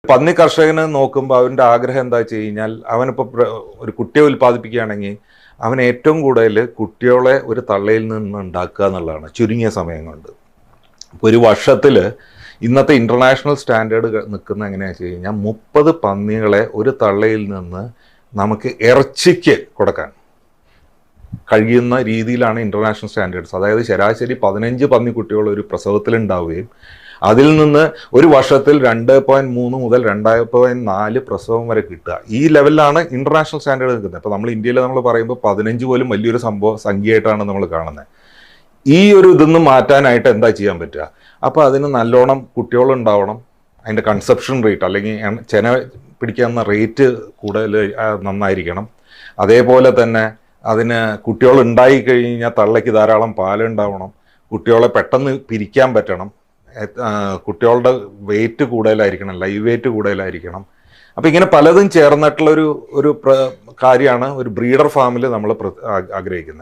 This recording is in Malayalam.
പന്നി കർഷകന് നോക്കുമ്പോൾ അവൻ്റെ ആഗ്രഹം എന്താ വെച്ച് കഴിഞ്ഞാൽ അവനിപ്പോൾ ഒരു കുട്ടിയെ ഉൽപ്പാദിപ്പിക്കുകയാണെങ്കിൽ അവൻ ഏറ്റവും കൂടുതൽ കുട്ടികളെ ഒരു തള്ളയിൽ നിന്ന് ഉണ്ടാക്കുക എന്നുള്ളതാണ് ചുരുങ്ങിയ സമയം കൊണ്ട്. ഇപ്പോൾ ഒരു വർഷത്തിൽ ഇന്നത്തെ ഇൻ്റർനാഷണൽ സ്റ്റാൻഡേർഡ് നിൽക്കുന്ന എങ്ങനെയാണെന്ന് വെച്ച് കഴിഞ്ഞാൽ 30 പന്നികളെ ഒരു തള്ളയിൽ നിന്ന് നമുക്ക് ഇറച്ചിക്ക് കൊടുക്കാൻ കഴിയുന്ന രീതിയിലാണ് ഇൻ്റർനാഷണൽ സ്റ്റാൻഡേർഡ്സ്. അതായത് ശരാശരി 15 പന്നിക്കുട്ടികൾ ഒരു പ്രസവത്തിലുണ്ടാവുകയും അതിൽ നിന്ന് ഒരു വർഷത്തിൽ 2.3 മുതൽ 2.4 പ്രസവം വരെ കിട്ടുക. ഈ ലെവലിലാണ് ഇന്റർനാഷണൽ സ്റ്റാൻഡേർഡ് നിൽക്കുന്നത്. ഇപ്പോൾ നമ്മൾ ഇന്ത്യയിൽ നമ്മൾ പറയുമ്പോൾ 15 പോലും വലിയൊരു സംഖ്യയായിട്ടാണ് നമ്മൾ കാണുന്നത്. ഈ ഒരു ഇതൊന്നും മാറ്റാനായിട്ട് എന്താ ചെയ്യാൻ പറ്റുക? അപ്പോൾ അതിന് നല്ലോണം കുട്ടികളുണ്ടാവണം, അതിൻ്റെ കൺസെപ്ഷൻ റേറ്റ് അല്ലെങ്കിൽ ചെന പിടിക്കാവുന്ന റേറ്റ് കൂടുതൽ നന്നായിരിക്കണം. അതേപോലെ തന്നെ അതിന് കുട്ടികൾ ഉണ്ടായി കഴിഞ്ഞാൽ തള്ളയ്ക്ക് ധാരാളം പാലുണ്ടാവണം, കുട്ടികളെ പെട്ടെന്ന് പിരിക്കാൻ പറ്റണം, കുട്ടികളുടെ വെയിറ്റ് കൂടുതലായിരിക്കണം, ലൈവ് വെയിറ്റ് കൂടുതലായിരിക്കണം. അപ്പം ഇങ്ങനെ പലതും ചേർന്നിട്ടുള്ളൊരു കാര്യമാണ് ഒരു ബ്രീഡർ ഫാമിൽ നമ്മൾ ആഗ്രഹിക്കുന്നത്.